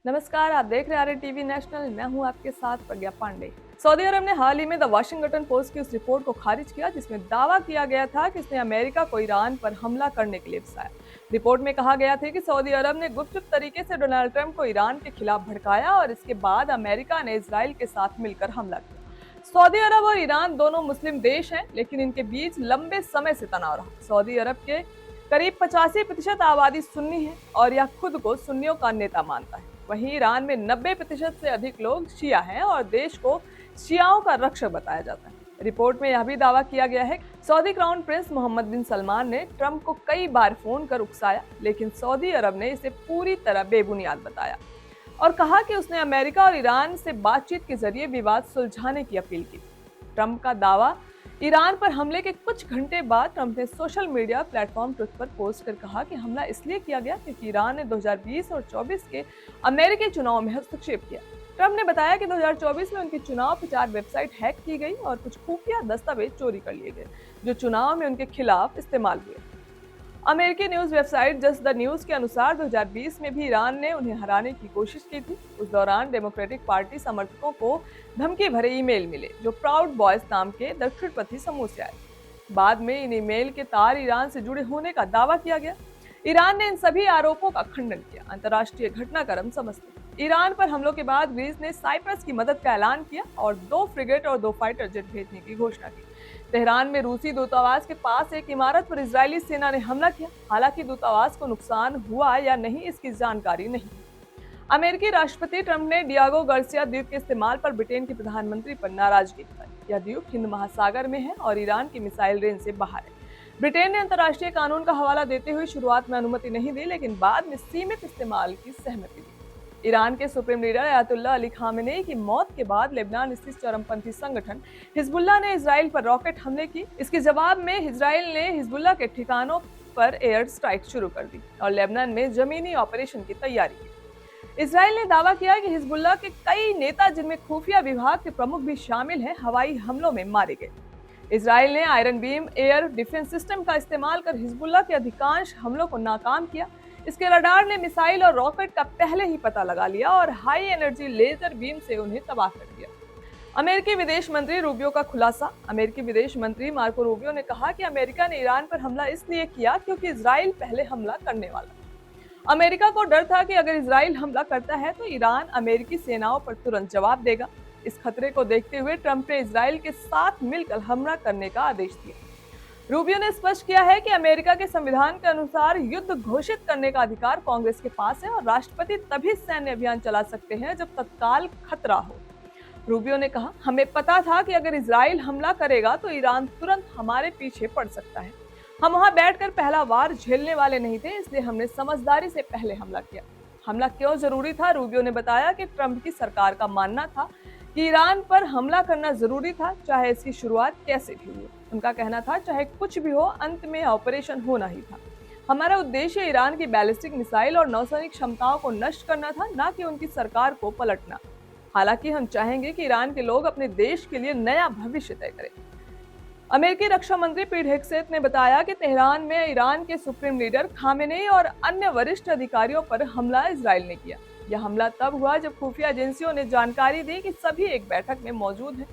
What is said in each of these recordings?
नमस्कार, आप देख रहे हैं टीवी नेशनल। मैं हूं आपके साथ प्रज्ञा पांडे। सऊदी अरब ने हाल ही में द वाशिंगटन पोस्ट की उस रिपोर्ट को खारिज किया जिसमें दावा किया गया था कि इसने अमेरिका को ईरान पर हमला करने के लिए उकसाया। रिपोर्ट में कहा गया था कि सऊदी अरब ने गुपचुप तरीके से डोनाल्ड ट्रंप को ईरान के खिलाफ भड़काया और इसके बाद अमेरिका ने इजराइल के साथ मिलकर हमला किया। सऊदी अरब और ईरान दोनों मुस्लिम देश हैं, लेकिन इनके बीच लंबे समय से तनाव रहा। सऊदी अरब के करीब 85% आबादी सुन्नी है और यह खुद को सुन्नियों का नेता मानता है। वहीं ईरान में 90% से अधिक लोग शिया हैं और देश को शियाओं का रक्षक बताया जाता है। रिपोर्ट में यह भी दावा किया गया है कि सऊदी क्राउन प्रिंस मोहम्मद बिन सलमान ने ट्रंप को कई बार फोन कर उकसाया, लेकिन सऊदी अरब ने इसे पूरी तरह बेबुनियाद बताया और कहा कि उसने अमेरिका और ईरान से बातचीत के जरिए विवाद सुलझाने की अपील की। ट्रंप का दावा ईरान पर हमले के कुछ घंटे बाद ट्रंप ने सोशल मीडिया प्लेटफॉर्म ट्रुथ पर पोस्ट कर कहा कि हमला इसलिए किया गया क्योंकि ईरान ने 2020 और 24 के अमेरिकी चुनाव में हस्तक्षेप किया। ट्रंप ने बताया कि 2024 में उनकी चुनाव प्रचार वेबसाइट हैक की गई और कुछ खुफिया दस्तावेज चोरी कर लिए गए जो चुनाव में उनके खिलाफ इस्तेमाल हुए। अमेरिकी news website just the news के अनुसार 2020 में भी ईरान ने उन्हें हराने की कोशिश की थी। उस दौरान डेमोक्रेटिक पार्टी समर्थकों को धमकी भरे ईमेल मिले जो प्राउड बॉयज नाम के दक्षिणपंथी समूह से आए। बाद में इन ईमेल के तार ईरान से जुड़े होने का दावा किया गया। ईरान ने इन सभी आरोपों का खंडन किया। अंतर्राष्ट्रीय घटनाक्रम समझते हैं। ईरान पर हमलों के बाद ग्रीस ने साइप्रस की मदद का ऐलान किया और 2 फ्रिगेट और 2 फाइटर जेट भेजने की घोषणा की। तेहरान में रूसी दूतावास के पास एक इमारत पर इजरायली सेना ने हमला किया। हालांकि दूतावास को नुकसान हुआ या नहीं इसकी जानकारी नहीं। अमेरिकी राष्ट्रपति ट्रंप ने डियागो गार्सिया द्वीप के इस्तेमाल पर ब्रिटेन के प्रधानमंत्री पर नाराजगी जताई। यह द्वीप हिंद महासागर में है और ईरान की मिसाइल रेंज से बाहर है। ब्रिटेन ने अंतर्राष्ट्रीय कानून का हवाला देते हुए शुरुआत में अनुमति नहीं दी, लेकिन बाद में सीमित इस्तेमाल की सहमति दी। ईरान के supreme leader Ayatollah Ali Khamenei की मौत के बाद लेबनान स्थित चरमपंथी संगठन हिजबुल्लाह ने इजराइल पर रॉकेट हमले की। इसके जवाब में इजराइल ने हिजबुल्लाह के ठिकानों पर एयर स्ट्राइक शुरू कर दी और लेबनान में जमीनी ऑपरेशन की तैयारी की। इजराइल ने दावा किया कि हिजबुल्लाह के कई नेता, जिनमें खुफिया विभाग के प्रमुख भी शामिल हैं, हवाई हमलों में मारे गए। इजराइल ने iron beam air defence system का इस्तेमाल कर हिजबुल्लाह के अधिकांश हमलों को नाकाम किया। इसके रडार ने मिसाइल और रॉकेट का पहले ही पता लगा लिया और हाई एनर्जी लेजर बीम से उन्हें तबाह कर दिया। अमेरिकी विदेश मंत्री रूबियो का खुलासा। अमेरिकी विदेश मंत्री मार्को रूबियो ने कहा कि अमेरिका ने ईरान पर हमला इसलिए किया क्योंकि इजराइल पहले हमला करने वाला था। अमेरिका को डर था कि अगर इजराइल हमला करता है तो ईरान अमेरिकी सेनाओं पर तुरंत जवाब देगा। इस खतरे को देखते हुए ट्रंप ने इजराइल के साथ मिलकर हमला करने का आदेश दिया। रूबियो ने स्पष्ट किया है कि अमेरिका के संविधान के अनुसार युद्ध घोषित करने का अधिकार कांग्रेस के पास है और राष्ट्रपति तभी सैन्य अभियान चला सकते हैं जब तत्काल खतरा हो। रूबियो ने कहा, हमें पता था कि अगर इजराइल हमला करेगा तो ईरान तुरंत हमारे पीछे पड़ सकता है। हम वहां बैठकर पहला वार झेलने वाले नहीं थे, इसलिए हमने समझदारी से पहले हमला किया। हमला क्यों जरूरी था? रूबियो ने बताया कि ट्रंप की सरकार का मानना था कि ईरान पर हमला करना जरूरी था, चाहे इसकी शुरुआत कैसे भी हो। उनका कहना था, चाहे कुछ भी हो, अंत में ऑपरेशन होना ही था। हमारा उद्देश्य ईरान की बैलिस्टिक मिसाइल और नौसैनिक क्षमताओं को नष्ट करना था, न कि उनकी सरकार को पलटना। हालांकि हम चाहेंगे कि ईरान के लोग अपने देश के लिए नया भविष्य तय करें। अमेरिकी रक्षा मंत्री पीट हेगसेथ ने बताया कि तेहरान में ईरान के सुप्रीम लीडर खामेनेई और अन्य वरिष्ठ अधिकारियों पर हमला इजराइल ने किया। यह हमला तब हुआ जब खुफिया एजेंसियों ने जानकारी दी कि सभी एक बैठक में मौजूद हैं।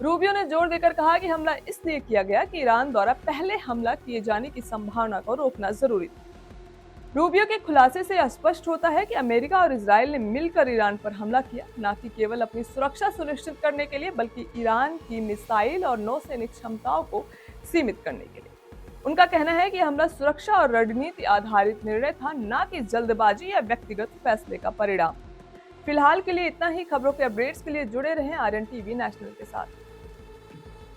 रूबियो ने जोर देकर कहा कि हमला इसलिए किया गया कि ईरान द्वारा पहले हमला किए जाने की संभावना को रोकना जरूरी था। रूबियो के खुलासे से स्पष्ट होता है कि अमेरिका और इजराइल ने मिलकर ईरान पर हमला किया, न कि केवल अपनी सुरक्षा सुनिश्चित करने के लिए, बल्कि ईरान की मिसाइल और नौसैनिक क्षमताओं को सीमित करने के लिए। उनका कहना है कि हमला सुरक्षा और रणनीति आधारित निर्णय था, न कि जल्दबाजी या व्यक्तिगत फैसले का परिणाम। फिलहाल के लिए इतना ही। खबरों के अपडेट्स के लिए जुड़े रहें आरएन टीवी नेशनल के साथ।